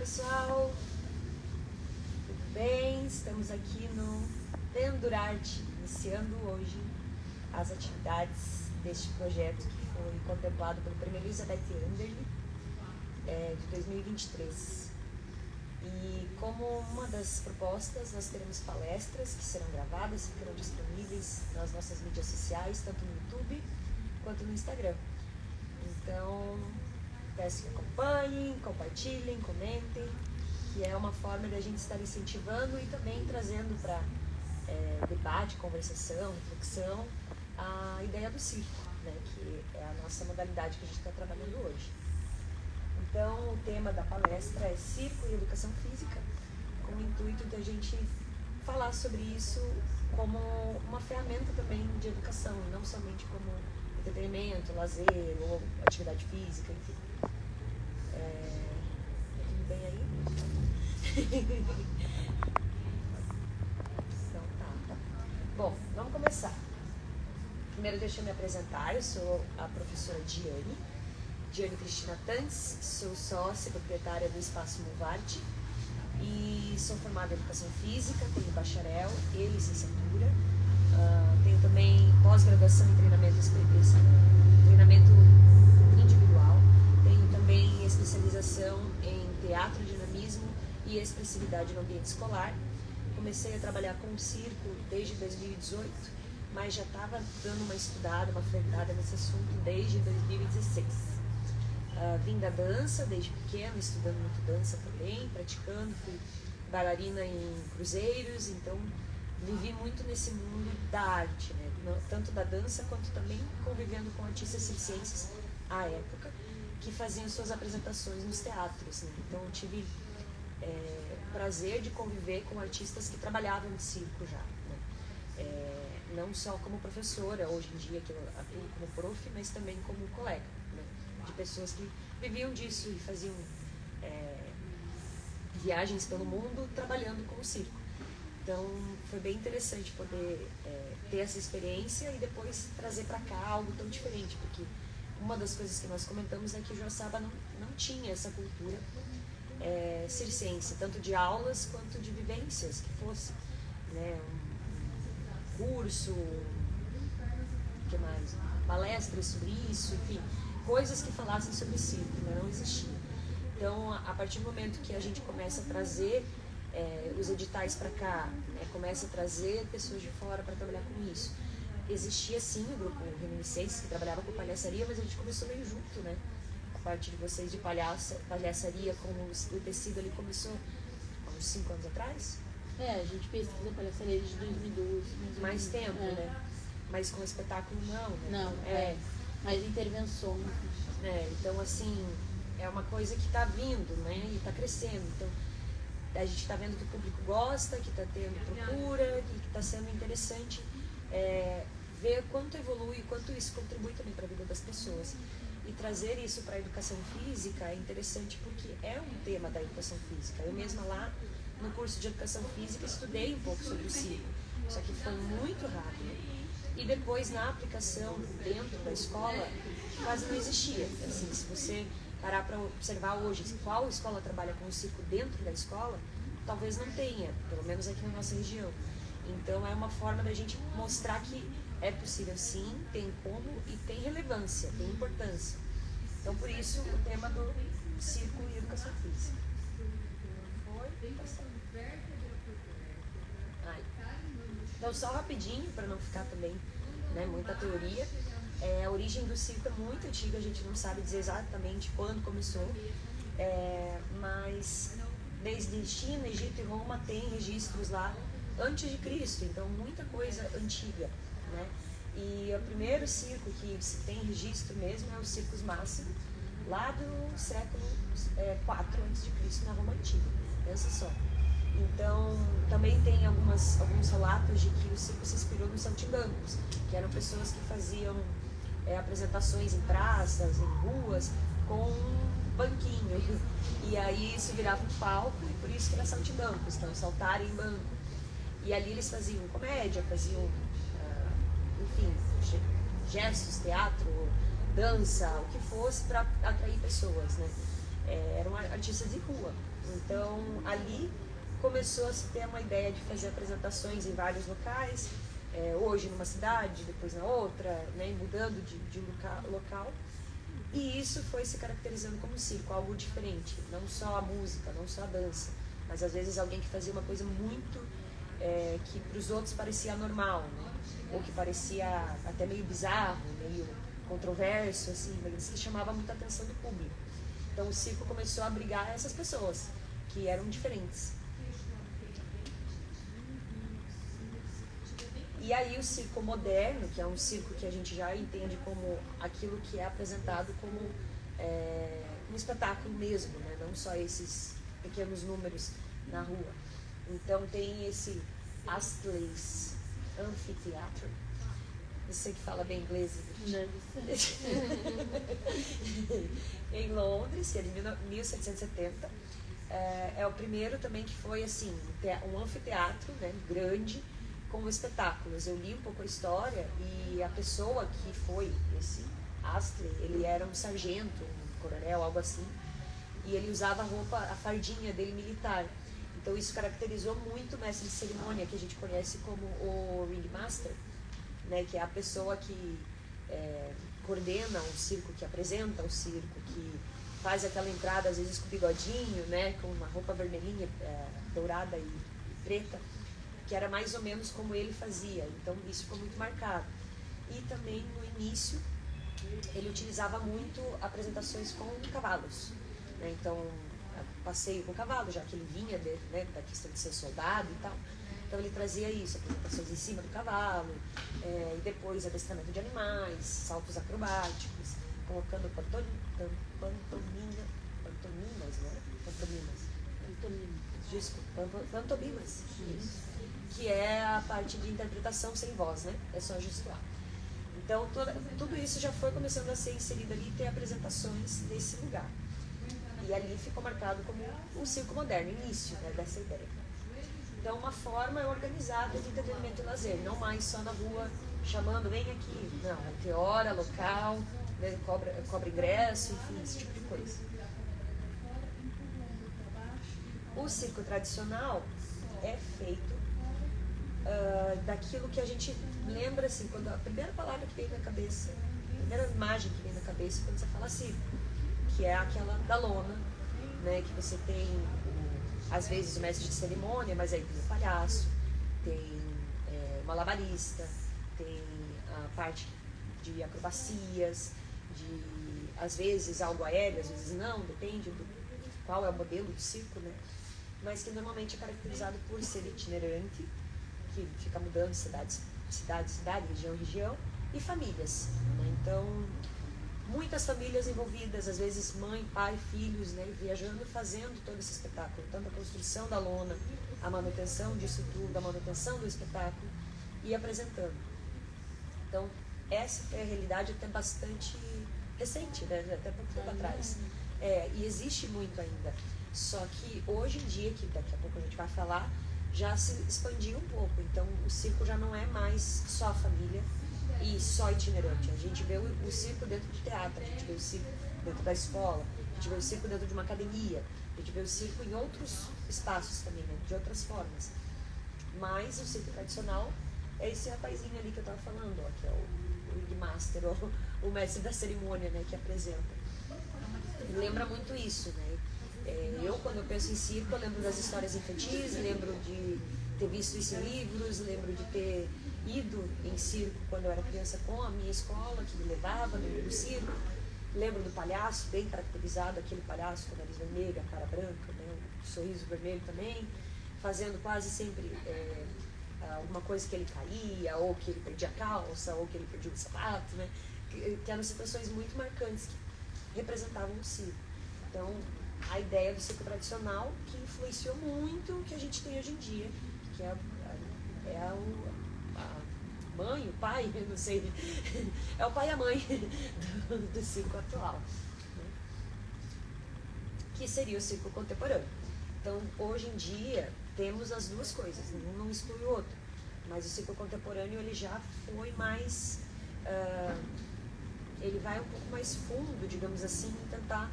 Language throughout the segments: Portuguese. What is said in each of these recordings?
pessoal, tudo bem? Estamos aqui no Pendurarte, iniciando hoje as atividades deste projeto que foi contemplado pelo Prêmio Elizabeth Anderle de 2023. E como uma das propostas, nós teremos palestras que serão gravadas e ficarão disponíveis nas nossas mídias sociais, tanto no YouTube quanto no Instagram. Então, peço que acompanhem, compartilhem, comentem, que é uma forma de a gente estar incentivando e também trazendo para debate, conversação, reflexão, a ideia do circo, né, que é a nossa modalidade que a gente está trabalhando hoje. Então, o tema da palestra é Circo e Educação Física, com o intuito de a gente falar sobre isso como uma ferramenta também de educação, e não somente como entretenimento, lazer ou atividade física, enfim. Tudo bem aí? Então tá. Bom, vamos começar. Primeiro deixa eu me apresentar, eu sou a professora Diane Cristina Tantes, sou sócia proprietária do Espaço Movarte e sou formada em Educação Física, tenho bacharel e licenciatura, tenho também pós-graduação em treinamento individual, tenho também especialização em teatro, dinamismo e expressividade no ambiente escolar. Comecei a trabalhar com circo desde 2018, mas já estava dando uma estudada, uma frentada nesse assunto desde 2016. Vim da dança desde pequena, estudando muito dança também, praticando, fui bailarina em cruzeiros, então vivi muito nesse mundo da arte, né? Tanto da dança quanto também convivendo com artistas circenses à época, que faziam suas apresentações nos teatros, né? Então eu tive prazer de conviver com artistas que trabalhavam em circo já, né? Não só como professora, hoje em dia que eu atuo como prof, mas também como colega, né? De pessoas que viviam disso e faziam viagens pelo mundo trabalhando com o circo. Então foi bem interessante poder ter essa experiência e depois trazer para cá algo tão diferente, porque uma das coisas que nós comentamos é que Joaçaba não tinha essa cultura circense, tanto de aulas quanto de vivências que fosse, né? Um curso, o que mais? Palestras sobre isso, enfim, coisas que falassem sobre circo, né? Não existia. Então, a partir do momento que a gente começa a trazer os editais para cá, né? Começa a trazer pessoas de fora para trabalhar com isso. Existia sim o grupo Reminiscências, que trabalhava com palhaçaria, mas a gente começou meio junto, né? A parte de vocês de palhaçaria com o tecido ali começou há uns 5 anos atrás? A gente pesquisa palhaçaria desde 2012. Mais tempo, né? Mas com espetáculo não, né? Não, mais intervenções. Então, assim, é uma coisa que está vindo, né? E está crescendo. Então, a gente está vendo que o público gosta, que está tendo procura, que está sendo interessante ver quanto evolui, quanto isso contribui também para a vida das pessoas. E trazer isso para a educação física é interessante porque é um tema da educação física. Eu mesma lá no curso de educação física estudei um pouco sobre o circo, só que foi muito rápido. E depois na aplicação dentro da escola quase não existia. Assim, se você parar para observar hoje qual escola trabalha com o circo dentro da escola, talvez não tenha, pelo menos aqui na nossa região. Então é uma forma da gente mostrar que é possível sim, tem como e tem relevância, tem importância. Então por isso o tema do circo e educação física. Então só rapidinho, para não ficar também, né, muita teoria. A origem do circo é muito antiga, a gente não sabe dizer exatamente quando começou, mas desde China, Egito e Roma tem registros lá antes de Cristo, então muita coisa antiga, né? E o primeiro circo que se tem registro mesmo é o Circus Máximo, lá do século IV a.C., na Roma Antiga, pensa só. Então, também tem alguns relatos de que o circo se inspirou nos saltimbancos, que eram pessoas que faziam apresentações em praças, em ruas, com um banquinho. E aí isso virava um palco, e por isso que era saltimbancos, então saltar em banco. E ali eles faziam comédia, faziam, enfim, gestos, teatro, dança, o que fosse para atrair pessoas, né? eram artistas de rua. Então, ali começou a se ter uma ideia de fazer apresentações em vários locais, hoje numa cidade, depois na outra, né, mudando de local. E isso foi se caracterizando como circo, algo diferente. Não só a música, não só a dança, mas às vezes alguém que fazia uma coisa muito que para os outros parecia anormal, né? Ou que parecia até meio bizarro, meio controverso, assim, mas que chamava muita atenção do público. Então o circo começou a abrigar essas pessoas que eram diferentes. E aí o circo moderno, que é um circo que a gente já entende como aquilo que é apresentado como um espetáculo mesmo, né? Não só esses pequenos números na rua. Então tem esse Astley's Amphitheatre. Você que fala bem inglês. Em Londres, que é de 1770. É o primeiro também que foi assim, um anfiteatro, né, grande, com espetáculos. Eu li um pouco a história e a pessoa que foi esse Astley, ele era um sargento, um coronel, algo assim, e ele usava a fardinha dele militar. Então isso caracterizou muito o mestre de cerimônia, que a gente conhece como o ringmaster, né, que é a pessoa que coordena o circo, que apresenta o circo, que faz aquela entrada às vezes com bigodinho, né, com uma roupa vermelhinha, dourada e preta, que era mais ou menos como ele fazia. Então isso ficou muito marcado. E também no início ele utilizava muito apresentações com cavalos, né? Então passeio com cavalo, já que ele vinha né, da questão de ser soldado e tal. Então ele trazia isso, apresentações em cima do cavalo, e depois adestramento de animais, saltos acrobáticos, colocando pantomimas, né? Pantomimas, isso. Que é a parte de interpretação sem voz, né? É só gestual. Então tudo isso já foi começando a ser inserido ali e ter apresentações nesse lugar. E ali ficou marcado como o circo moderno, início, né, dessa ideia. Então, uma forma organizada de entretenimento e lazer, não mais só na rua, chamando, vem aqui. Não, tem hora, local, né, cobra ingresso, enfim, esse tipo de coisa. O circo tradicional é feito daquilo que a gente lembra, assim, quando a primeira palavra que vem na cabeça, a primeira imagem que vem na cabeça quando você fala circo, que é aquela da lona, né, que você tem, às vezes, o mestre de cerimônia, mas aí tem o palhaço, tem o malabarista, tem a parte de acrobacias, às vezes algo aéreo, às vezes não, depende do qual é o modelo do circo, né, mas que normalmente é caracterizado por ser itinerante, que fica mudando de cidade, região, e famílias, né? Então muitas famílias envolvidas, às vezes mãe, pai, filhos, né, viajando, fazendo todo esse espetáculo, tanto a construção da lona, a manutenção disso tudo, a manutenção do espetáculo e apresentando. Então, essa é a realidade até bastante recente, né, até pouco tempo atrás. E existe muito ainda, só que hoje em dia, que daqui a pouco a gente vai falar, já se expandiu um pouco. Então, o circo já não é mais só a família e só itinerante. A gente vê o circo dentro de teatro, a gente vê o circo dentro da escola, a gente vê o circo dentro de uma academia, a gente vê o circo em outros espaços também, né, de outras formas. Mas o circo tradicional é esse rapazinho ali que eu estava falando, ó, que é o ringmaster, o mestre da cerimônia, né, que apresenta. E lembra muito isso, né? Eu, quando eu penso em circo, eu lembro das histórias infantis, lembro de ter visto isso em livros, lembro de ter ido em circo quando eu era criança com a minha escola, que me levava no circo. Lembro do palhaço, bem caracterizado, aquele palhaço com o nariz vermelho, a cara branca, né, o sorriso vermelho também, fazendo quase sempre alguma coisa que ele caía, ou que ele perdia a calça, ou que ele perdia o sapato, né, que eram situações muito marcantes que representavam o circo. Então, a ideia do circo tradicional que influenciou muito o que a gente tem hoje em dia, que é a mãe, o pai, eu não sei, é o pai e a mãe do circo atual, né? Que seria o circo contemporâneo. Então, hoje em dia, temos as duas coisas, um não exclui o outro, mas o circo contemporâneo ele já foi mais, ele vai um pouco mais fundo, digamos assim, em tentar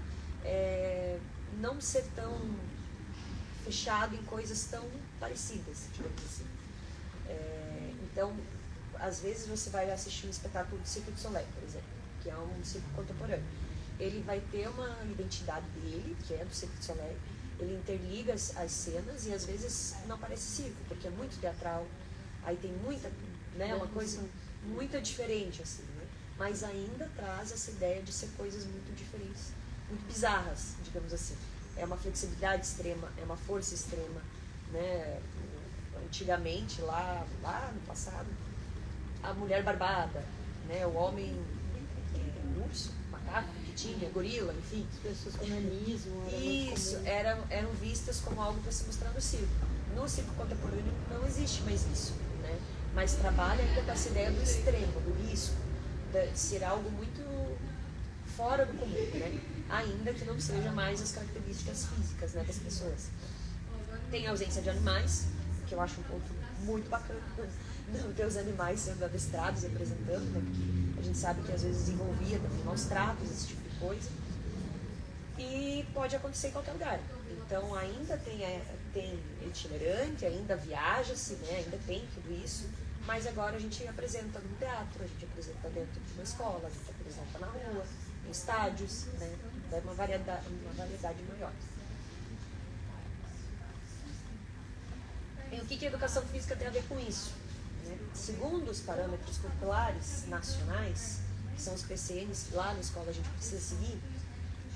não ser tão fechado em coisas tão parecidas, digamos assim. Então, às vezes você vai assistir um espetáculo do Cirque du Soleil, por exemplo, que é um circo contemporâneo. Ele vai ter uma identidade dele, que é do Cirque du Soleil, ele interliga as cenas e às vezes não parece circo, porque é muito teatral, aí tem muita, né, uma coisa muito diferente, assim, né? Mas ainda traz essa ideia de ser coisas muito diferentes, muito bizarras, digamos assim. É uma flexibilidade extrema, é uma força extrema, né? Antigamente, lá no passado, a mulher barbada, né? O homem urso, macaco, que tinha, gorila, enfim. As pessoas com nanismo. Isso, eram vistas como algo para se mostrar no circo. No circo contemporâneo não existe mais isso, né? Mas trabalha ainda com essa ideia do extremo, do risco, de ser algo muito fora do comum, né? Ainda que não seja mais as características físicas, né, das pessoas. Tem a ausência de animais, que eu acho um ponto muito bacana, não ter os animais sendo adestrados e apresentando, né? Porque a gente sabe que às vezes envolvia também maus tratos, esse tipo de coisa. E pode acontecer em qualquer lugar. Então ainda tem itinerante, ainda viaja-se, né? Ainda tem tudo isso, mas agora a gente apresenta no teatro, a gente apresenta dentro de uma escola, a gente apresenta na rua, em estádios, né? É uma variedade maior. E o que a educação física tem a ver com isso? Né? Segundo os parâmetros curriculares nacionais, que são os PCNs, que lá na escola a gente precisa seguir,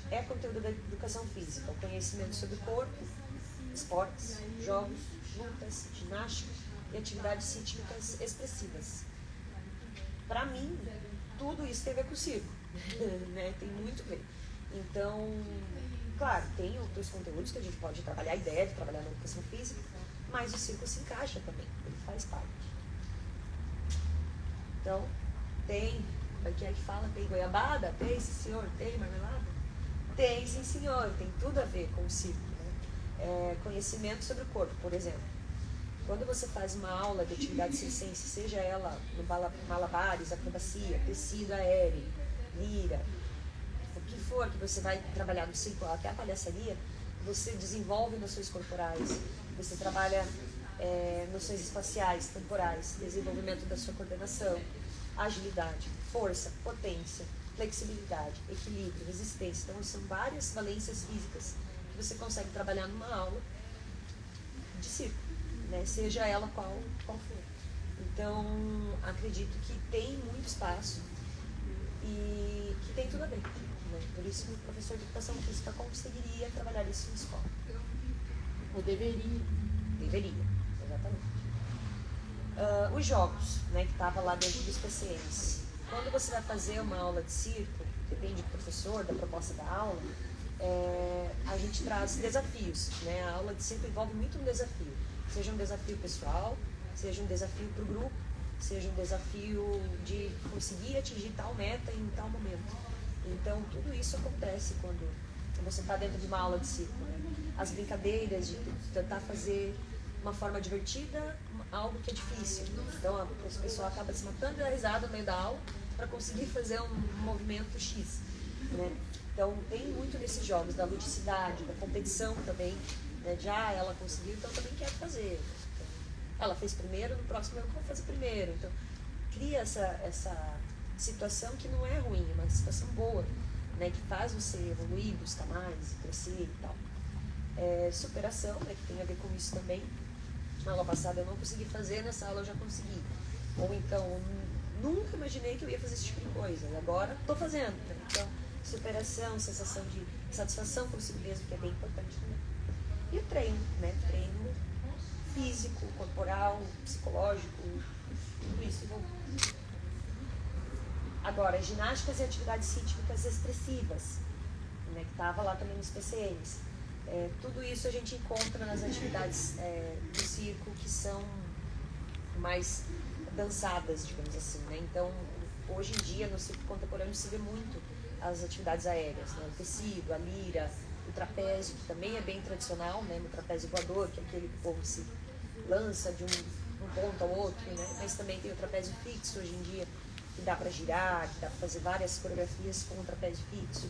é conteúdo da educação física, o conhecimento sobre o corpo, esportes, jogos, lutas, ginástica e atividades rítmicas expressivas. Para mim, tudo isso tem a ver com o circo, né? Tem muito a ver. Então, claro, tem outros conteúdos que a gente pode trabalhar e deve trabalhar na educação física, mas o circo se encaixa também, ele faz parte. Então, tem, aqui é que fala, tem goiabada? Tem, sim senhor, tem marmelada? Tem, sim senhor, tem tudo a ver com o circo, né? Conhecimento sobre o corpo, por exemplo. Quando você faz uma aula de atividade circense, seja ela no malabares, acrobacia, tecido aéreo, lira, o que for que você vai trabalhar no circo, até a palhaçaria, você desenvolve noções corporais, você trabalha noções espaciais, temporais, desenvolvimento da sua coordenação, agilidade, força, potência, flexibilidade, equilíbrio, resistência. Então, são várias valências físicas que você consegue trabalhar numa aula de circo, né? Seja ela qual for. Então, acredito que tem muito espaço e que tem tudo a ver, né? Por isso que o professor de educação física conseguiria trabalhar isso em escola. Ou deveria. Deveria, exatamente. Os jogos, né, que estava lá dentro dos PCNs. Quando você vai fazer uma aula de circo, depende do professor, da proposta da aula, a gente traz desafios, né? A aula de circo envolve muito um desafio. Seja um desafio pessoal, seja um desafio para o grupo, seja um desafio de conseguir atingir tal meta em tal momento. Então, tudo isso acontece quando você está dentro de uma aula de circo, né? As brincadeiras de tentar fazer uma forma divertida, algo que é difícil. Então, o pessoal acaba se matando de dar risada no meio da aula para conseguir fazer um movimento X, né? Então, tem muito desses jogos, da ludicidade, da competição também, né? Já ela conseguiu, então eu também quero fazer. Então, ela fez primeiro, no próximo eu vou fazer primeiro. Então, cria essa situação que não é ruim, é uma situação boa, né? Que faz você evoluir, buscar mais, crescer e tal. Superação, né? Que tem a ver com isso também. Na aula passada eu não consegui fazer, nessa aula eu já consegui. Ou então, nunca imaginei que eu ia fazer esse tipo de coisa, e agora estou fazendo. Né? Então, superação, sensação de satisfação consigo mesmo, que é bem importante também. E o treino, né? Treino físico, corporal, psicológico, tudo isso envolvido. Agora, ginásticas e atividades rítmicas expressivas, né? Que estava lá também nos PCNs. Tudo isso a gente encontra nas atividades do circo que são mais dançadas, digamos assim, né? Então, hoje em dia, no circo contemporâneo se vê muito as atividades aéreas, né? O tecido, a lira, o trapézio, que também é bem tradicional, né? No trapézio voador, que é aquele que o povo se lança de um ponto ao outro, né? Mas também tem o trapézio fixo hoje em dia, que dá para girar, que dá para fazer várias coreografias com o trapézio fixo.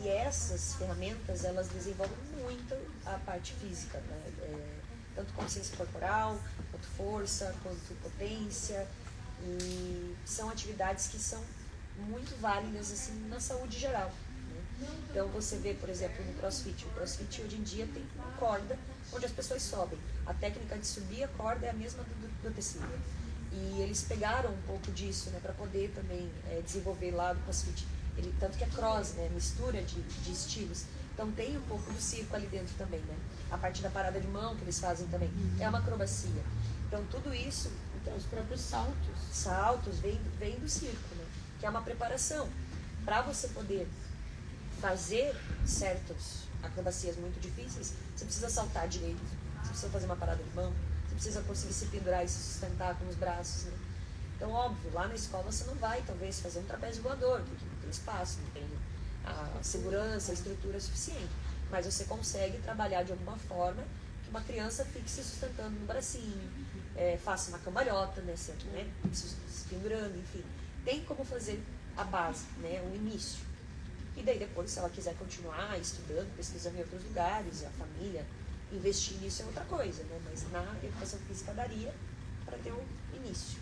E essas ferramentas, elas desenvolvem muito a parte física, né? Tanto consciência corporal, quanto força, quanto potência. E são atividades que são muito válidas assim, na saúde geral. Né? Então você vê, por exemplo, no CrossFit. O CrossFit hoje em dia tem uma corda onde as pessoas sobem. A técnica de subir a corda é a mesma do tecido. E eles pegaram um pouco disso, né, para poder também desenvolver lá do CrossFit. Tanto que é cross, né, mistura de estilos. Então tem um pouco do circo ali dentro também, né? A parte da parada de mão que eles fazem também é uma acrobacia. Então tudo isso... Então os próprios saltos. Saltos vem do circo, né? Que é uma preparação. Para você poder fazer certas acrobacias muito difíceis, você precisa saltar direito, você precisa fazer uma parada de mão, você precisa conseguir se pendurar e se sustentar com os braços, né? Então, óbvio, lá na escola você não vai, talvez, fazer um trapézio voador, porque não tem espaço, não tem a segurança, a estrutura suficiente. Mas você consegue trabalhar de alguma forma que uma criança fique se sustentando no bracinho, faça uma cambalhota, né, sempre, né, se pendurando, enfim. Tem como fazer a base, né, o início. E daí depois, se ela quiser continuar estudando, pesquisando em outros lugares, a família investir nisso é outra coisa, né? Mas na educação física daria para ter um início.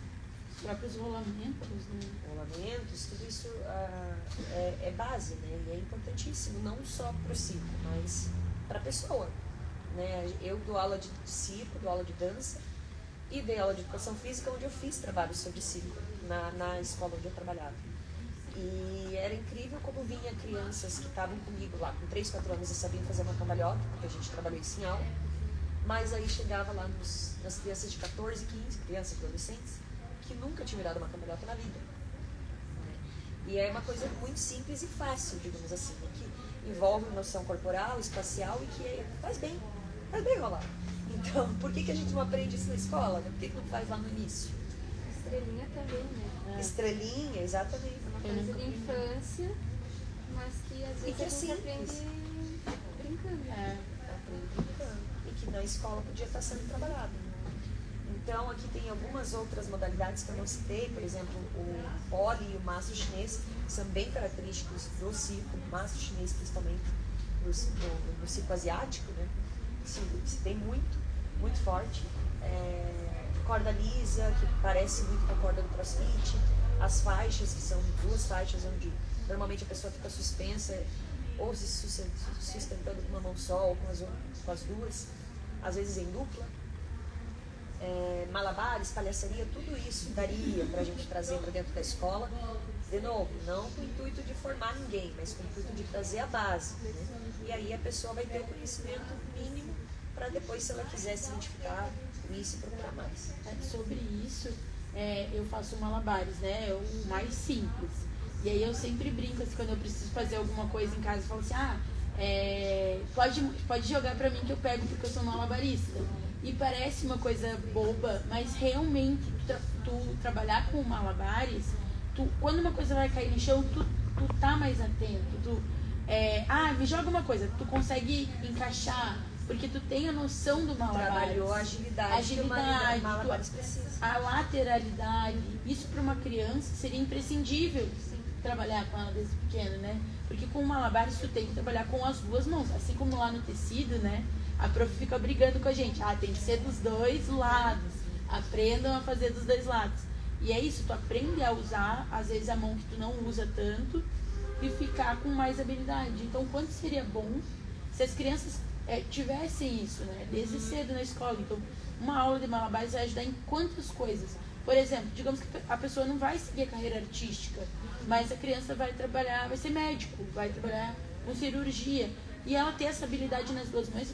Os próprios rolamentos, né? Rolamentos, tudo isso é base, né? E é importantíssimo, não só para o circo, mas para a pessoa. Né? Eu dou aula de circo, dou aula de dança e dei aula de educação física, onde eu fiz trabalho sobre circo, na escola onde eu trabalhava. E era incrível como vinha crianças que estavam comigo lá, com 3, 4 anos e sabiam fazer uma cambalhota, porque a gente trabalhou isso em aula. Mas aí chegava lá nas crianças de 14, 15, crianças e adolescentes, que nunca tinham virado uma cambalhota na vida. E é uma coisa muito simples e fácil, digamos assim, né? Que envolve noção corporal, espacial e que faz bem rolar. Então, por que a gente não aprende isso na escola? Né? Por que não faz lá no início? Estrelinha também, né? Estrelinha, exatamente. Uma coisa de infância, mas que às vezes que a gente simples. aprende brincando. Aprende brincando. E que na escola podia estar sendo trabalhado. Então, aqui tem algumas outras modalidades que eu não citei, por exemplo, o pole e o maço chinês, que são bem característicos do circo, o maço chinês principalmente, no circo asiático, né? Se tem muito forte. Corda lisa, que parece muito com a corda do CrossFit, as faixas, que são 2 faixas, onde normalmente a pessoa fica suspensa, ou se sustentando com uma mão só, ou com as duas, às vezes em dupla. Malabares, palhaçaria, tudo isso daria para a gente trazer para dentro da escola, de novo, não com o intuito de formar ninguém, mas com o intuito de trazer a base, né? E aí a pessoa vai ter o conhecimento mínimo para depois, se ela quiser se identificar com isso, procurar mais. Sobre isso, eu faço malabares, né? É o mais simples. E aí eu sempre brinco, assim, quando eu preciso fazer alguma coisa em casa, eu falo assim, pode jogar pra mim que eu pego porque eu sou malabarista. E parece uma coisa boba, mas realmente tu trabalhar com malabares, quando uma coisa vai cair no chão, tu tá mais atento. Me joga uma coisa, tu consegue encaixar, porque tu tem a noção do malabares. Trabalhou a agilidade que o malabares precisa. A lateralidade, isso para uma criança seria imprescindível trabalhar com ela desde pequena, né? Porque com o malabares tu tem que trabalhar com as 2 mãos, assim como lá no tecido, né? A prof fica brigando com a gente, tem que ser dos 2 lados, aprendam a fazer dos 2 lados. E é isso, tu aprende a usar, às vezes a mão que tu não usa tanto, e ficar com mais habilidade. Então, quanto seria bom se as crianças tivessem isso, né? Desde cedo na escola. Então, uma aula de malabares vai ajudar em quantas coisas? Por exemplo, digamos que a pessoa não vai seguir a carreira artística, mas a criança vai trabalhar, vai ser médico, vai trabalhar com cirurgia. E ela ter essa habilidade nas duas mãos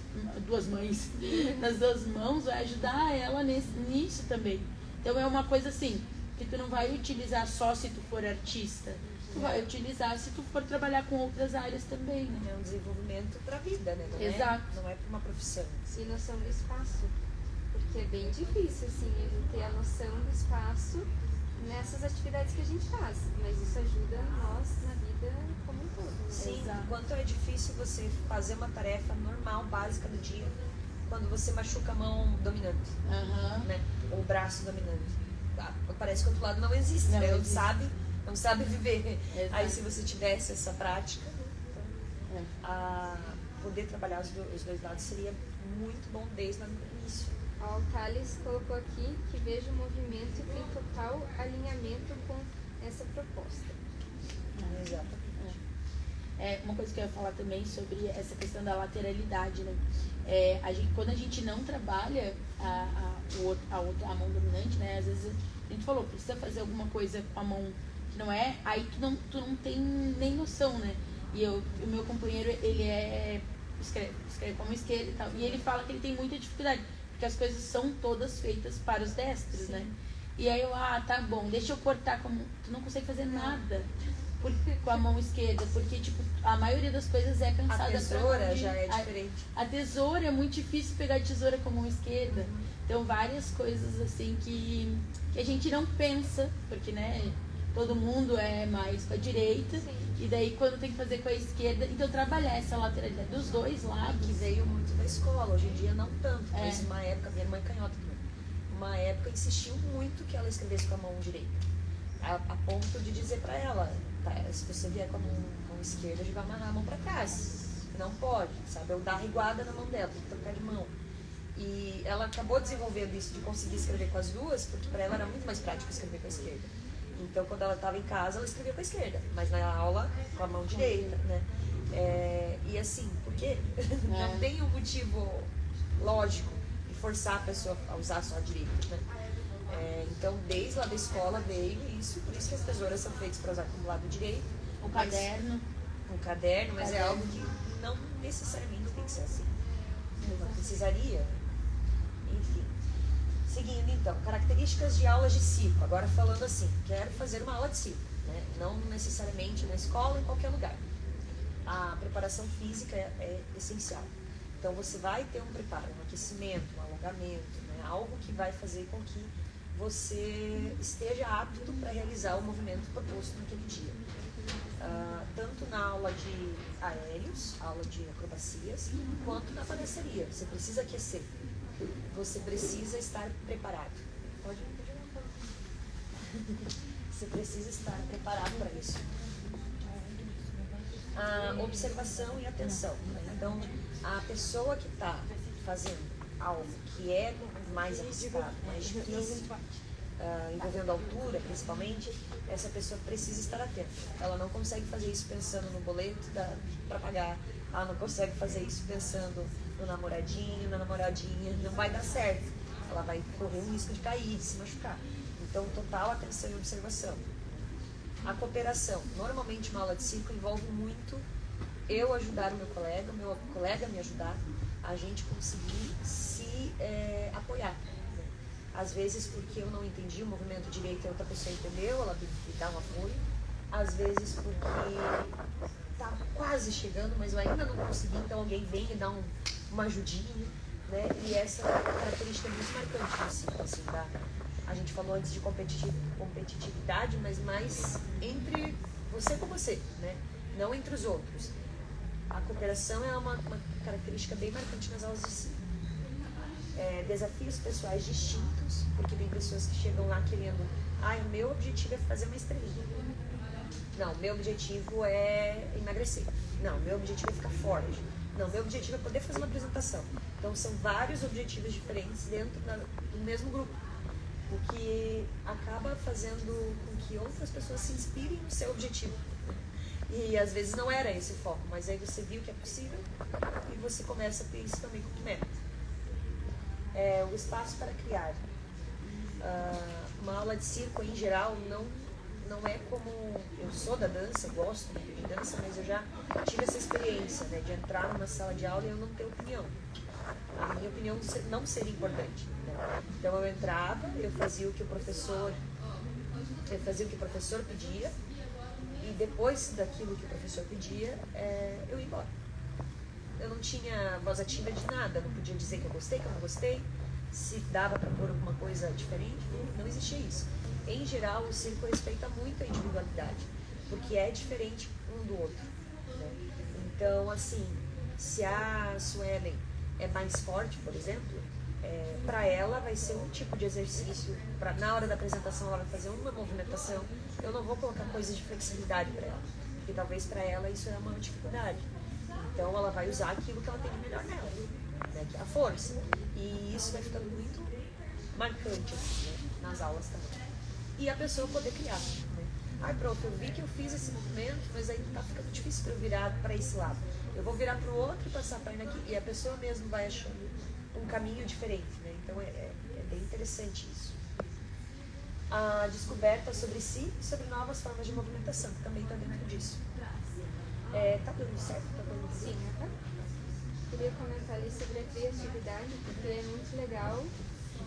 vai ajudar ela nisso também. Então é uma coisa assim, que tu não vai utilizar só se tu for artista, tu vai utilizar se tu for trabalhar com outras áreas também, né? É um desenvolvimento para a vida, né? Exato. Não é para uma profissão. E noção do espaço, porque é bem difícil, assim, ele ter a noção do espaço nessas atividades que a gente faz, mas isso ajuda nós na vida como um todo. Sim, Exato. Quanto é difícil você fazer uma tarefa normal, básica do dia, quando você machuca a mão dominante, né? Ou o braço dominante. Parece que o outro lado não existe, né? Não sabe viver. Exato. Aí se você tivesse essa prática, a poder trabalhar os dois lados seria muito bom desde o início. Ó, o Thales colocou aqui que vejo o movimento em total alinhamento com essa proposta. Exatamente. Uma coisa que eu ia falar também sobre essa questão da lateralidade, né? Quando a gente não trabalha a mão dominante, né? Às vezes a gente falou, precisa fazer alguma coisa com a mão que não é, aí tu não tem nem noção, né? E o meu companheiro, ele escreve com a mão esquerda e tal, e ele fala que ele tem muita dificuldade, porque as coisas são todas feitas para os destros, né? E aí eu, tá bom, deixa eu cortar com a mão. Tu não consegue fazer nada com a mão esquerda, porque tipo, a maioria das coisas é pensada A tesoura já é diferente. A tesoura é muito difícil pegar a tesoura com a mão esquerda. Então várias coisas assim que a gente não pensa, porque né, todo mundo é mais com a direita. Sim. E daí quando tem que fazer com a esquerda, então trabalhar essa lateralidade dos dois lados. Que veio muito da escola, hoje em dia não tanto, mas uma época, minha mãe canhota também, uma época insistiu muito que ela escrevesse com a mão direita, a ponto de dizer pra ela, se você vier com a mão esquerda, a gente vai amarrar a mão pra trás, não pode, sabe, eu dar riguada na mão dela, tem que trocar de mão. E ela acabou desenvolvendo isso de conseguir escrever com as duas, porque pra ela era muito mais prático escrever com a esquerda. Então, quando ela estava em casa, ela escrevia com a esquerda, mas na aula, com a mão direita, né? E assim, porque não tem um motivo lógico de forçar a pessoa a usar só a direita, né? Então, desde lá da escola veio isso, por isso que as tesouras são feitas para usar com o lado direito. O caderno. Mas é algo que não necessariamente tem que ser assim. Não precisaria. Enfim. Seguindo então, características de aulas de circo. Agora falando assim, quero fazer uma aula de circo, né? Não necessariamente na escola, em qualquer lugar. A preparação física é essencial. Então você vai ter um preparo, um aquecimento, um alongamento, né? Algo que vai fazer com que você esteja apto para realizar o movimento proposto naquele dia. Tanto na aula de aéreos, aula de acrobacias, quanto na palhaçaria. Você precisa aquecer. Você precisa estar preparado. Pode Você precisa estar preparado para isso. A observação e atenção. Então, a pessoa que está fazendo algo que é mais arriscado, mais difícil, envolvendo altura principalmente, essa pessoa precisa estar atenta. Ela não consegue fazer isso pensando no boleto para pagar, ela não consegue fazer isso pensando no namoradinho, na namoradinha, não vai dar certo. Ela vai correr um risco de cair, de se machucar. Então, total atenção e observação. A cooperação. Normalmente, uma aula de circo envolve muito eu ajudar o meu colega me ajudar, a gente conseguir se apoiar. Às vezes porque eu não entendi o movimento direito e a outra pessoa entendeu, ela me dá um apoio. Às vezes porque tá quase chegando, mas eu ainda não consegui, então alguém vem e dá uma ajudinha, né? E essa característica é muito marcante no circo, assim, a gente falou antes de competitividade, mas mais entre você com você, né? Não entre os outros. A cooperação é uma característica bem marcante nas aulas de circo. Desafios pessoais distintos, porque tem pessoas que chegam lá querendo, o meu objetivo é fazer uma estrelinha. Não, meu objetivo é emagrecer. Não, meu objetivo é ficar forte. Não, meu objetivo é poder fazer uma apresentação. Então são vários objetivos diferentes dentro do mesmo grupo, o que acaba fazendo com que outras pessoas se inspirem no seu objetivo. E às vezes não era esse o foco, mas aí você viu que é possível e você começa a ter isso também como meta. O espaço para criar. Uma aula de circo, em geral, não é como... Eu sou da dança, gosto de dança, mas eu já tive essa experiência, né, de entrar numa sala de aula e eu não ter opinião. A minha opinião não seria importante, né? Então eu entrava, eu fazia o que o professor pedia, e depois daquilo que o professor pedia, eu ia embora. Eu não tinha voz ativa de nada, não podia dizer que eu gostei, que eu não gostei, se dava para pôr alguma coisa diferente, não existia isso. Em geral, o circo respeita muito a individualidade, porque é diferente um do outro, né? Então, assim, se a Suelen é mais forte, por exemplo, para ela vai ser um tipo de exercício, na hora da apresentação ela vai fazer uma movimentação, eu não vou colocar coisas de flexibilidade para ela, porque talvez para ela isso é uma dificuldade. Então ela vai usar aquilo que ela tem de melhor nela, né, que é a força. E isso vai ficando muito marcante assim, né, nas aulas também. E a pessoa poder criar, né? Ai, prof, eu vi que eu fiz esse movimento, mas aí tá ficando difícil para eu virar para esse lado. Eu vou virar para o outro e passar a perna aqui. E a pessoa mesmo vai achando um caminho diferente, né? Então é bem interessante isso. A descoberta sobre si e sobre novas formas de movimentação, que também está dentro disso. Tá dando certo? Tá dando Sim, queria comentar ali sobre a criatividade, porque é muito legal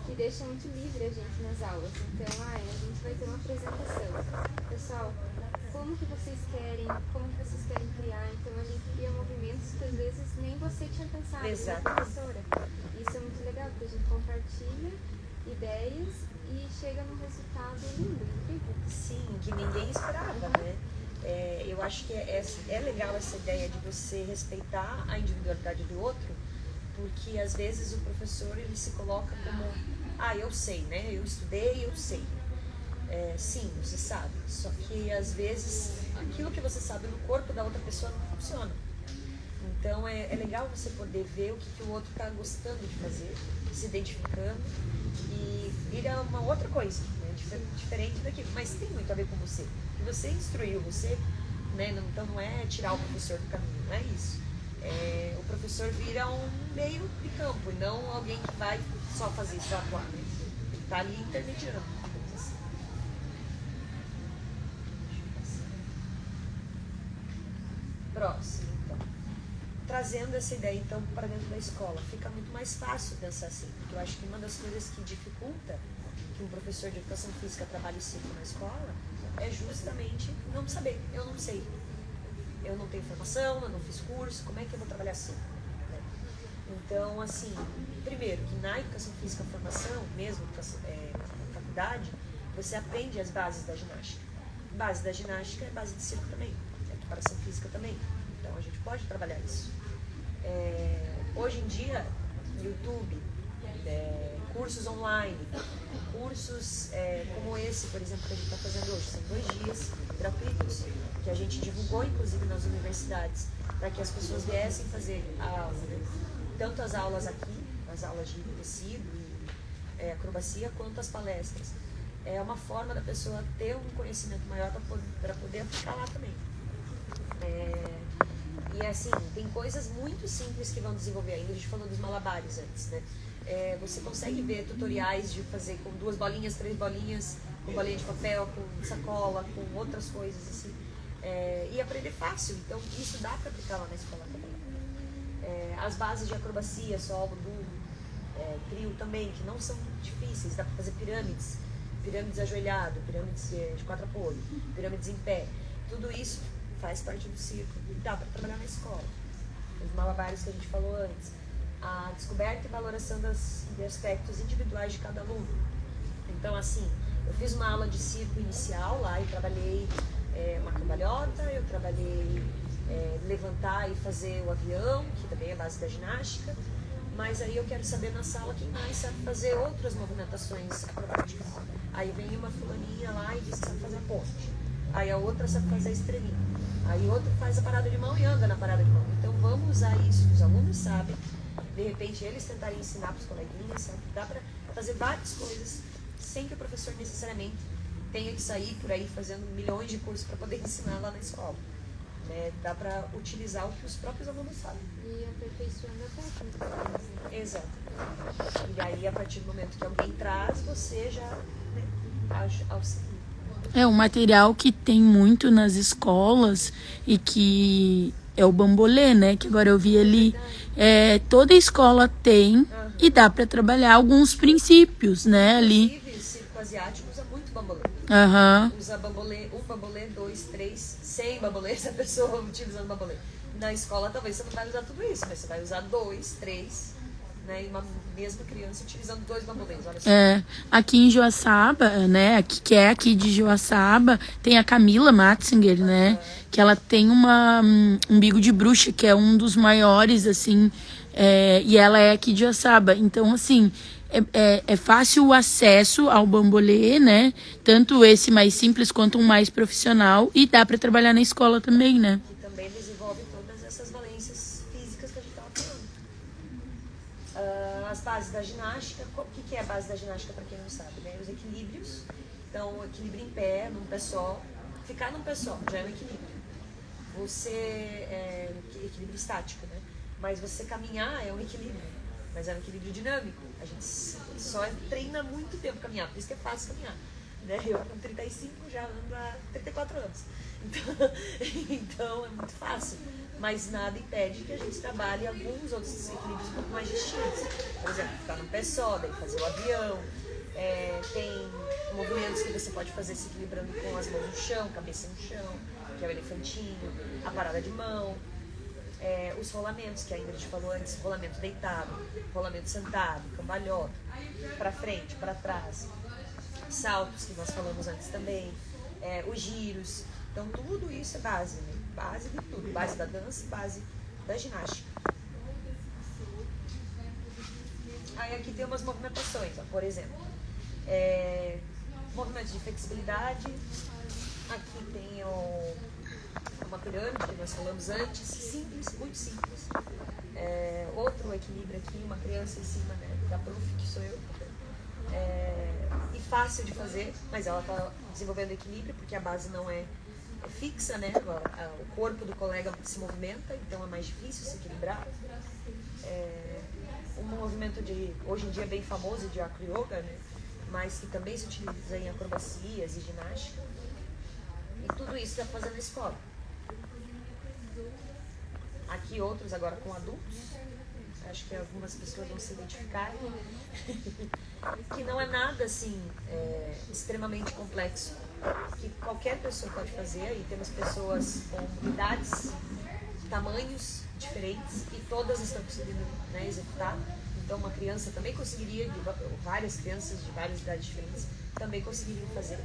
e deixa muito livre a gente nas aulas. Então, a gente vai ter uma apresentação. Pessoal, como que vocês querem criar? Então, a gente cria movimentos que às vezes nem você tinha pensado, Exato. né, professora? Isso é muito legal, porque a gente compartilha ideias e chega num resultado lindo, incrível. Sim, que ninguém esperava, né? Eu acho que é legal essa ideia de você respeitar a individualidade do outro, porque às vezes o professor ele se coloca como, eu sei, né? Eu estudei, eu sei. Sim, você sabe. Só que às vezes aquilo que você sabe no corpo da outra pessoa não funciona. Então é legal você poder ver o que o outro está gostando de fazer, se identificando e vira uma outra coisa, né? Diferente daquilo, mas tem muito a ver com você. Que você instruiu você, né? Então não é tirar o professor do caminho, não é isso. O professor vira um meio de campo e não alguém que vai só fazer isso, só atuar, né? Ele está ali intermediando. Próximo, então. Trazendo essa ideia, então, para dentro da escola, fica muito mais fácil pensar assim, porque eu acho que uma das coisas que dificulta que um professor de educação física trabalhe ciclo na escola é justamente não saber. Eu não sei. Eu não tenho formação, eu não fiz curso, como é que eu vou trabalhar ciclo? Né? Então, assim, primeiro, que na educação física, formação, mesmo na faculdade, você aprende as bases da ginástica. Base da ginástica é base de ciclo também, é preparação física também. Então, a gente pode trabalhar isso. Hoje em dia, YouTube, cursos online, cursos como esse, por exemplo, que a gente está fazendo hoje, são 2 dias gratuitos, que a gente divulgou, inclusive, nas universidades, para que as pessoas viessem fazer a aula, né? Tanto as aulas aqui, as aulas de tecido e acrobacia, quanto as palestras. É uma forma da pessoa ter um conhecimento maior para poder aplicar lá também. E assim, tem coisas muito simples que vão desenvolver ainda. A gente falou dos malabares antes, né? Você consegue ver tutoriais de fazer com 2 bolinhas, 3 bolinhas, com bolinha de papel, com sacola, com outras coisas assim. E aprender fácil. Então, isso dá para aplicar lá na escola também. As bases de acrobacia, solo, burro, trio também, que não são difíceis. Dá para fazer pirâmides ajoelhado, pirâmides de 4 apoio, pirâmides em pé. Tudo isso faz parte do círculo e dá para trabalhar na escola. Os malabares que a gente falou antes, a descoberta e valoração de aspectos individuais de cada aluno. Então, assim, eu fiz uma aula de circo inicial lá e trabalhei uma cambalhota, eu trabalhei levantar e fazer o avião, que também é base da ginástica, mas aí eu quero saber na sala quem mais sabe fazer outras movimentações acrobáticas. Aí vem uma fulaninha lá e diz que sabe fazer a ponte. Aí a outra sabe fazer a estrelinha. Aí outra faz a parada de mão e anda na parada de mão. Então vamos usar isso que os alunos sabem. De repente eles tentarem ensinar para os coleguinhas, sabe? Dá para fazer várias coisas sem que o professor necessariamente tenha que sair por aí fazendo milhões de cursos para poder ensinar lá na escola. Dá para utilizar o que os próprios alunos sabem. E aperfeiçoando a técnica. Exato. E aí, a partir do momento que alguém traz, você já auxilia. Um material que tem muito nas escolas e que é o bambolê, né? Que agora eu vi ali, toda escola tem e dá para trabalhar alguns princípios, né? Ali. Inclusive, circo asiático usa muito bambolê. Usa bambolê, 1 bambolê, 2, 3, 100 bambolês, a pessoa utilizando bambolê. Na escola talvez você não vai usar tudo isso, mas você vai usar 2, 3, né? E uma mesma criança utilizando 2 bambolês, olha só. Aqui em Joaçaba, né? Que é aqui de Joaçaba, tem a Camila Matzinger, né? Que ela tem um umbigo de bruxa, que é um dos maiores, assim, e ela é aqui de Joaçaba. Então, assim, é fácil o acesso ao bambolê, né? Tanto esse mais simples quanto um mais profissional, e dá para trabalhar na escola também, né? Que também também desenvolve todas essas valências físicas que a gente estava falando. As bases da ginástica, o que é a base da ginástica para quem não sabe, né? Os equilíbrios, então equilíbrio em pé, num pé só, ficar num pé só já é um equilíbrio. Equilíbrio estático, né? Mas você caminhar é um equilíbrio, mas é um equilíbrio dinâmico. A gente só treina muito tempo caminhar, por isso que é fácil caminhar, né? Eu com 35 já ando há 34 anos, então é muito fácil. Mas nada impede que a gente trabalhe alguns outros equilíbrios um pouco mais distintos. Por exemplo, ficar num pé só, daí fazer o avião. Tem movimentos que você pode fazer se equilibrando com as mãos no chão, cabeça no chão, que é o elefantinho, a parada de mão. Os rolamentos, que a Ingrid falou antes, rolamento deitado, rolamento sentado, cambalhota, para frente, para trás. Saltos, que nós falamos antes também. Os giros. Então, tudo isso é base, né? Base de tudo, base da dança e base da ginástica. Aí aqui tem umas movimentações, ó, por exemplo, movimentos de flexibilidade. Aqui tem uma pirâmide que nós falamos antes, simples, muito simples. Outro equilíbrio aqui, uma criança em cima, né, da prof, que sou eu. E fácil de fazer, mas ela está desenvolvendo equilíbrio porque a base não é fixa, né? O corpo do colega se movimenta, então é mais difícil se equilibrar. Um movimento hoje em dia bem famoso de acro yoga, né? Mas que também se utiliza em acrobacias e ginástica. E tudo isso está fazendo na escola. Aqui outros agora com adultos. Acho que algumas pessoas vão se identificar. Que não é nada assim extremamente complexo, que qualquer pessoa pode fazer. E temos pessoas com idades, tamanhos diferentes e todas estão conseguindo, né, executar. Então uma criança também conseguiria, várias crianças de várias idades diferentes também conseguiriam fazer.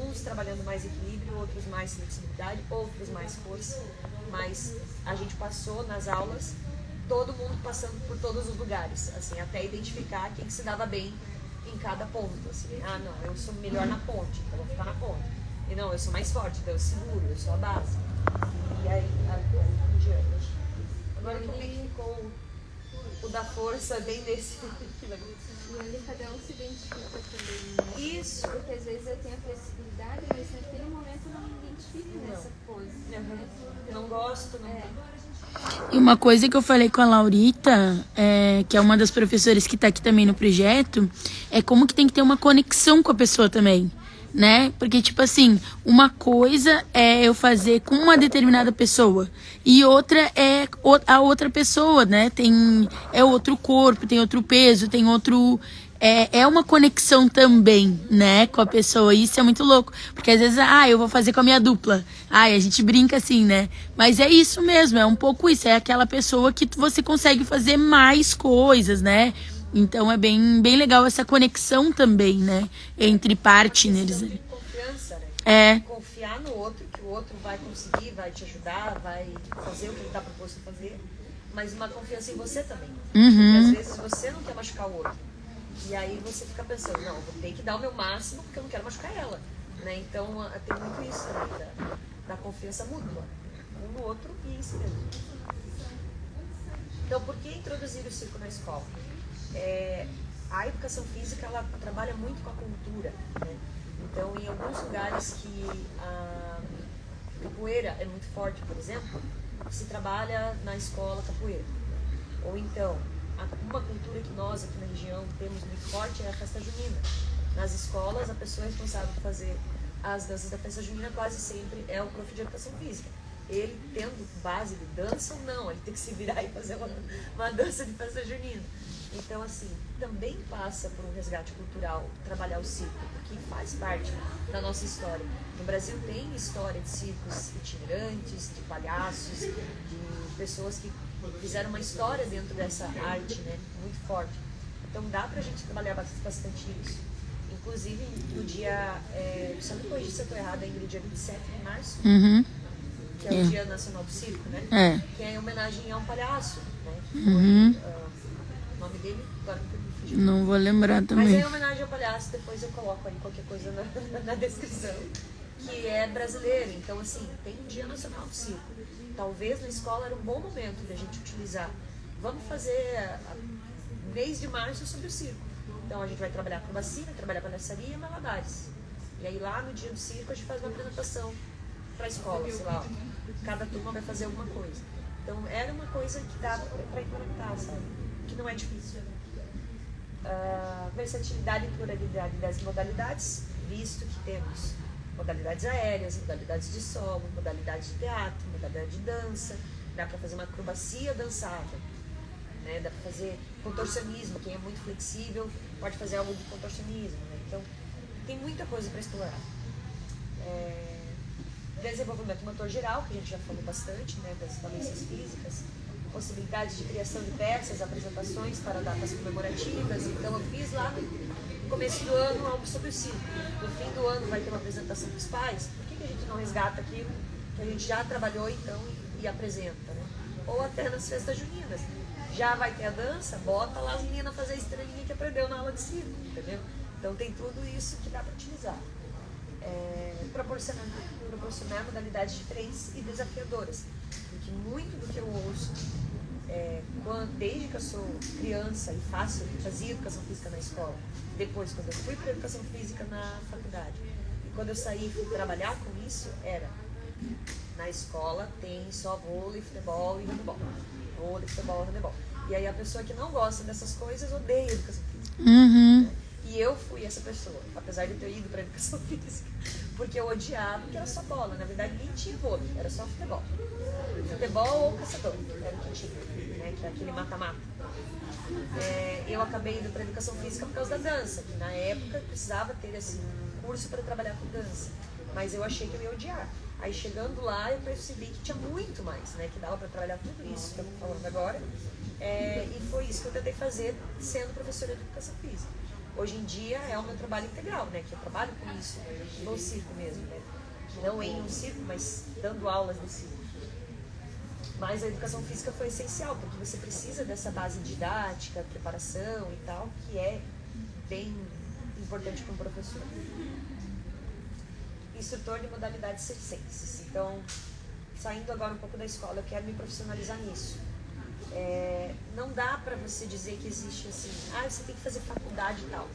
Uns trabalhando mais equilíbrio, outros mais flexibilidade, outros mais força. Mas a gente passou nas aulas, todo mundo passando por todos os lugares, assim, até identificar quem se dava bem em cada ponto, assim. Não, eu sou melhor na ponte, então eu vou ficar na ponte. E não, eu sou mais forte, então eu seguro, eu sou a base. E aí em diante. Agora como é que ficou o da força bem nesse... E onde cada um se identifica também, né? Isso. Porque às vezes eu tenho a flexibilidade, mas naquele momento eu não me identifico nessa pose. Não gosto, não. E uma coisa que eu falei com a Laurita, que é uma das professoras que está aqui também no projeto, é como que tem que ter uma conexão com a pessoa também, né? Porque, tipo assim, uma coisa é eu fazer com uma determinada pessoa e outra é a outra pessoa, né? É outro corpo, tem outro peso, tem outro... É uma conexão também, né, com a pessoa. Isso é muito louco. Porque às vezes, eu vou fazer com a minha dupla. A gente brinca assim, né? Mas é isso mesmo, é um pouco isso. É aquela pessoa que você consegue fazer mais coisas, né? Então é bem, bem legal essa conexão também, né? Entre partners. De confiança, né? Confiar no outro, que o outro vai conseguir, vai te ajudar, vai fazer o que ele está proposto a fazer. Mas uma confiança em você também. Porque às vezes você não quer machucar o outro. E aí você fica pensando, não, vou ter que dar o meu máximo porque eu não quero machucar ela, né? Então tem muito isso, né? da confiança mútua, um no outro e em si mesmo. Então, por que introduzir o circo na escola? A educação física, ela trabalha muito com a cultura, né? Então, em alguns lugares que a capoeira é muito forte, por exemplo, se trabalha na escola capoeira. Ou então, uma cultura que nós aqui na região temos muito forte é a festa junina. Nas escolas, a pessoa responsável por fazer as danças da festa junina quase sempre é o prof de educação física. Ele tendo base de dança ou não, ele tem que se virar e fazer uma dança de festa junina. Então, assim, também passa por um resgate cultural trabalhar o circo, porque faz parte da nossa história. No Brasil tem história de circos itinerantes, de palhaços, de pessoas que fizeram uma história dentro dessa arte, né, muito forte. Então dá pra gente trabalhar bastante isso. Inclusive no dia, só me corrigir se eu estou errada, Ingrid, dia 27 de março, que é o Dia Nacional do Circo, né? Que é em homenagem a um palhaço, né? O nome dele, agora me fugiu. Não vou lembrar também. Mas é em homenagem ao palhaço, depois eu coloco aí qualquer coisa na descrição. que é brasileiro. Então, assim, tem um Dia Nacional do Circo. Talvez na escola era um bom momento da gente utilizar. Vamos fazer mês de março sobre o circo. Então a gente vai trabalhar com vacina, trabalhar com palhaçaria e malabares. E aí lá no dia do circo a gente faz uma apresentação para a escola, sei lá. Cada turma vai fazer alguma coisa. Então era uma coisa que dava para implementar, sabe? Que não é difícil. Versatilidade e pluralidade das modalidades, visto que temos modalidades aéreas, modalidades de solo, modalidade de teatro, modalidade de dança, dá para fazer uma acrobacia dançável, né? Dá para fazer contorcionismo, quem é muito flexível pode fazer algo de contorcionismo, né? Então tem muita coisa para explorar. Desenvolvimento motor geral, que a gente já falou bastante, né? Das valências físicas, possibilidades de criação de peças, apresentações para datas comemorativas. Então eu fiz lá no começo do ano algo sobre o circo. No fim do ano vai ter uma apresentação dos pais. Por que a gente não resgata aquilo que a gente já trabalhou então e apresenta, né? Ou até nas festas juninas. Já vai ter a dança, bota lá as meninas fazer a estrelinha que aprendeu na aula de circo, entendeu? Então tem tudo isso que dá para utilizar. Proporcionar modalidades diferentes e desafiadoras. Porque muito do que eu ouço, desde que eu sou criança e fazia educação física na escola, depois quando eu fui para educação física na faculdade, e quando eu saí e fui trabalhar com isso, era na escola tem só vôlei, futebol e handebol. Vôlei, futebol e handebol. E aí a pessoa que não gosta dessas coisas odeia educação física. Uhum. E eu fui essa pessoa, apesar de ter ido para educação física, porque eu odiava que era só bola. Na verdade, nem tinha vôlei, era só futebol. Futebol ou caçador, era o que tinha, né? Que é aquele mata-mata. Eu acabei indo para educação física por causa da dança, que na época precisava ter assim, um curso para trabalhar com dança. Mas eu achei que eu ia odiar. Aí chegando lá, eu percebi que tinha muito mais, né? Que dava para trabalhar tudo isso que eu estou falando agora. E foi isso que eu tentei fazer sendo professora de educação física. Hoje em dia é o meu trabalho integral, né? Que eu trabalho com isso, no circo mesmo, né? Não em um circo, mas dando aulas de circo. Mas a educação física foi essencial, porque você precisa dessa base didática, preparação e tal, que é bem importante para um professor. Instrutor de modalidades circenses. Então, saindo agora um pouco da escola, eu quero me profissionalizar nisso. Não dá para você dizer que existe assim, você tem que fazer faculdade e tal.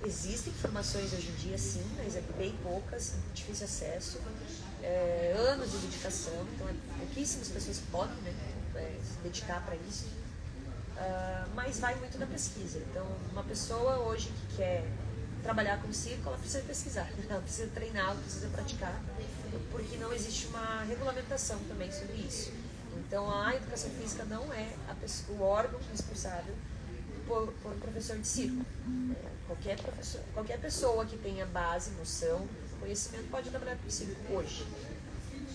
Existem formações hoje em dia, sim, mas é bem poucas, difícil acesso, anos de dedicação, então pouquíssimas pessoas que podem, né, se dedicar para isso. Mas vai muito da pesquisa. Então, uma pessoa hoje que quer trabalhar com circo, ela precisa pesquisar, ela precisa treinar, ela precisa praticar, porque não existe uma regulamentação também sobre isso. Então, a educação física não é o órgão responsável por um professor de circo. Qualquer pessoa que tenha base, noção, conhecimento pode trabalhar com circo hoje.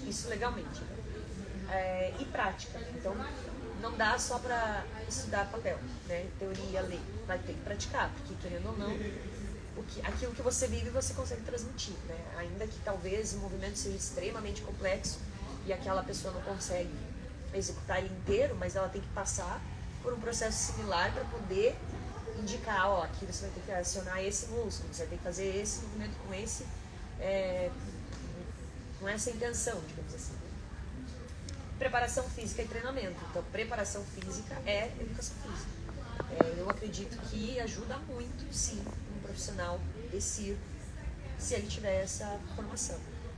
Isso legalmente. E prática. Então, não dá só para estudar papel, né? Teoria, lei. Vai ter que praticar, porque querendo ou não, aquilo que você vive você consegue transmitir, né? Ainda que talvez o movimento seja extremamente complexo e aquela pessoa não consegue executar ele inteiro, mas ela tem que passar por um processo similar para poder indicar, aqui você vai ter que acionar esse músculo, você vai ter que fazer esse movimento com essa intenção, digamos assim. Preparação física e treinamento. Então, preparação física é educação física. Eu acredito que ajuda muito, sim, um profissional de circo, se ele tiver essa formação.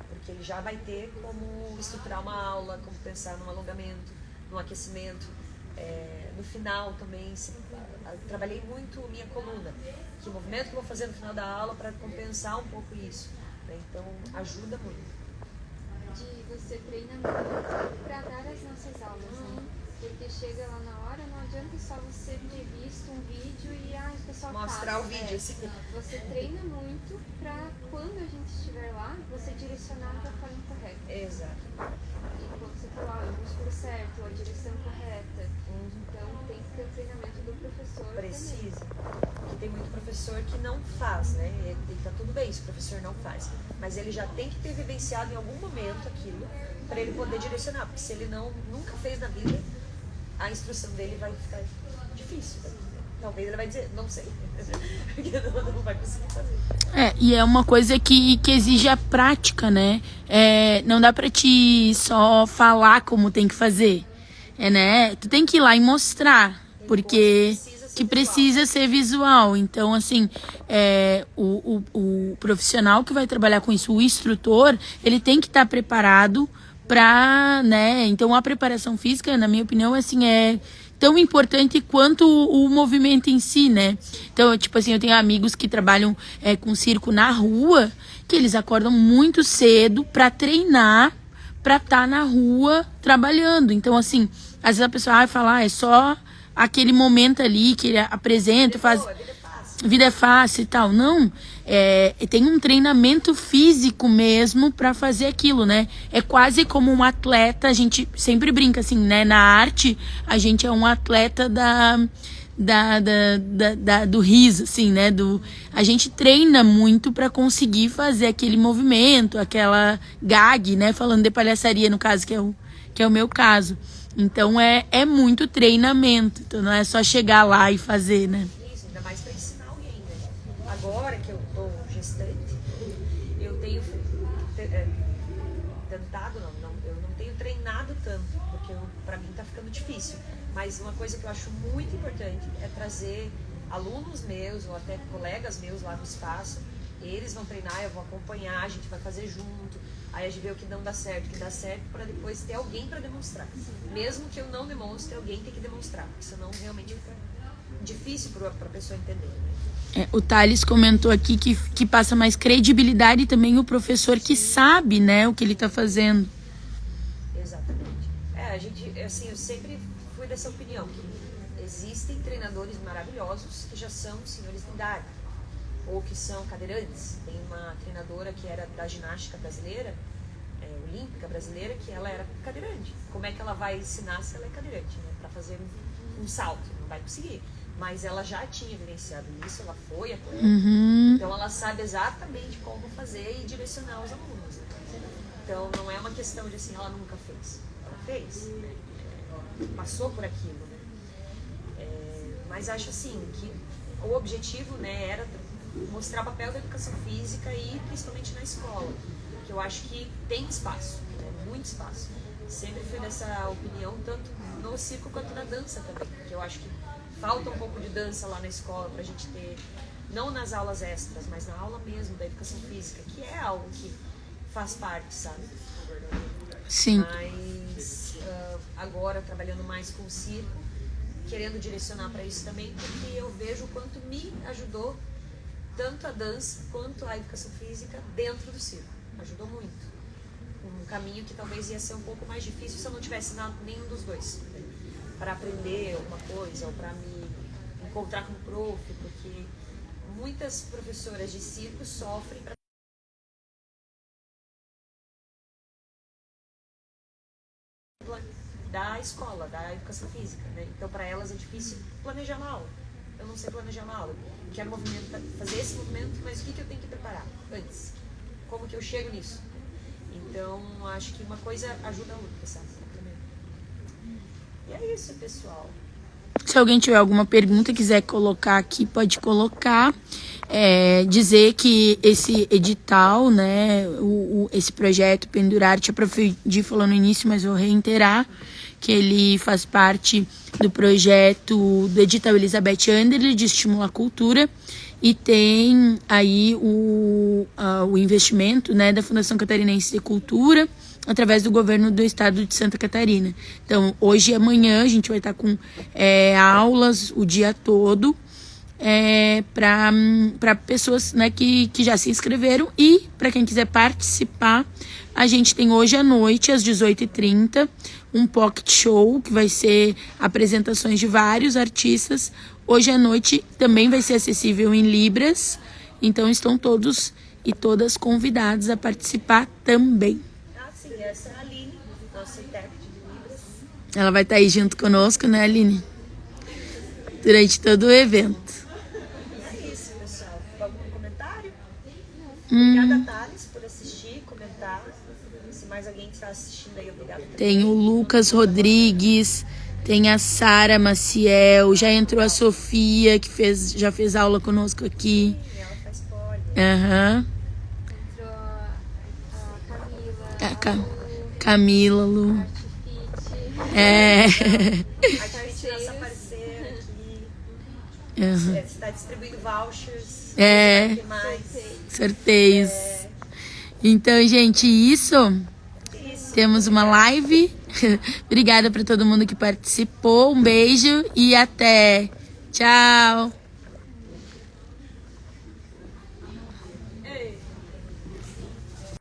Porque ele já vai ter como estruturar uma aula, como pensar num alongamento, num aquecimento. No final também, trabalhei muito minha coluna. Que movimento que eu vou fazer no final da aula para compensar um pouco isso, né? Então, ajuda muito. Você treina muito para dar as nossas aulas, né? Porque chega lá na hora, não adianta só você ter visto um vídeo e o pessoal mostrar o vídeo, assim. Você treina muito para quando a gente estiver lá, você direcionar da forma correta. Exato. E quando você falar o músculo certo, a direção correta. Então tem que ter o treinamento do professor. Precisa. Porque tem muito professor que não faz, né? E tá tudo bem se o professor não faz. Mas ele já tem que ter vivenciado em algum momento aquilo para ele poder direcionar. Porque se ele nunca fez na vida, a instrução dele vai ficar difícil. Né? talvez ele vai dizer, não sei. Porque não vai conseguir fazer. E é uma coisa que exige a prática, né? Não dá pra te só falar como tem que fazer. Né? Tu tem que ir lá e mostrar, porque que precisa ser visual. Então, assim, o profissional que vai trabalhar com isso, o instrutor, ele tem que estar preparado para, né? Então, a preparação física, na minha opinião, assim, é tão importante quanto o movimento em si, né? Então, tipo assim, eu tenho amigos que trabalham com circo na rua, que eles acordam muito cedo para treinar, para estar na rua trabalhando. Então, assim, às vezes a pessoa vai falar, é só aquele momento ali que ele apresenta, faz vida é fácil e tal. Não, tem um treinamento físico mesmo para fazer aquilo, né? É quase como um atleta, a gente sempre brinca assim, né? Na arte, a gente é um atleta do riso, assim, né? A gente treina muito para conseguir fazer aquele movimento, aquela gag, né? Falando de palhaçaria, no caso, que é o meu caso. Então, é muito treinamento. Então, não é só chegar lá e fazer, né? Isso, ainda mais para ensinar alguém, né? Agora que eu tô gestante, eu tenho tentado, eu não tenho treinado tanto, porque para mim tá ficando difícil. Mas uma coisa que eu acho muito importante é trazer alunos meus ou até colegas meus lá no espaço. Eles vão treinar, eu vou acompanhar, a gente vai fazer junto. Aí a gente vê o que não dá certo, o que dá certo, para depois ter alguém para demonstrar. Mesmo que eu não demonstre, alguém tem que demonstrar, porque senão realmente fica difícil para a pessoa entender. Né? O Thales comentou aqui que passa mais credibilidade também o professor que sabe, né, o que ele está fazendo. Exatamente. A gente, assim, eu sempre fui dessa opinião, que existem treinadores maravilhosos que já são senhores de idade, ou que são cadeirantes. Tem uma treinadora que era da ginástica brasileira, olímpica brasileira, que ela era cadeirante. Como é que ela vai ensinar se ela é cadeirante, né? Para fazer um salto? Não vai conseguir. Mas ela já tinha vivenciado isso, ela foi atleta. Então ela sabe exatamente como fazer e direcionar os alunos. Né? Então não é uma questão de assim, ela nunca fez. Ela fez. Passou por aquilo. Né? Mas acho assim, que o objetivo, né, era mostrar o papel da educação física e principalmente na escola, que eu acho que tem espaço, né? Muito espaço. Sempre fui dessa opinião, tanto no circo quanto na dança também, que eu acho que falta um pouco de dança lá na escola pra gente ter, não nas aulas extras, mas na aula mesmo da educação física, que é algo que faz parte, sabe? Sim. Mas agora trabalhando mais com o circo, querendo direcionar para isso também, porque eu vejo o quanto me ajudou tanto a dança quanto a educação física dentro do circo. Ajudou muito. Um caminho que talvez ia ser um pouco mais difícil se eu não tivesse nada, nenhum dos dois. Né? Para aprender alguma coisa ou para me encontrar com o prof, porque muitas professoras de circo sofrem para da escola, da educação física. Né? Então, para elas é difícil planejar uma aula. Eu não sei planejar uma aula. Quero fazer esse movimento, mas o que eu tenho que preparar antes? Como que eu chego nisso? Então, acho que uma coisa ajuda a outra, sabe? E é isso, pessoal. Se alguém tiver alguma pergunta e quiser colocar aqui, pode colocar. Dizer que esse edital, né, esse projeto Pendurarte, eu aprendi falando no início, mas vou reiterar, que ele faz parte do projeto do edital Elizabeth Anderle de Estímulo à Cultura, e tem aí o investimento, né, da Fundação Catarinense de Cultura, através do governo do estado de Santa Catarina. Então, hoje e amanhã a gente vai estar com aulas o dia todo para pessoas, né, que já se inscreveram, e para quem quiser participar, a gente tem hoje à noite, às 18h30, um pocket show, que vai ser apresentações de vários artistas. Hoje à noite também vai ser acessível em Libras, então estão todos e todas convidados a participar também. Sim, essa é a Aline, nossa intérprete de Libras. Ela vai estar aí junto conosco, né, Aline? Durante todo o evento. É isso, pessoal. Algum comentário? Obrigada, Thales, por assistir, comentar. Se mais alguém que está assistindo aí, obrigada. Tem o Lucas Rodrigues, Tem a Sara Maciel, já entrou a Sofia, que já fez aula conosco aqui. E ela faz poli. Aham. Entrou a A Camila, Camila, Lu. a Artifit. É. A Artifit, nossa parceira aqui. Aham. Você está distribuindo vouchers. É. O que mais? Sorteios. Então, gente, isso. Temos uma live. Obrigada para todo mundo que participou. Um beijo e até. Tchau.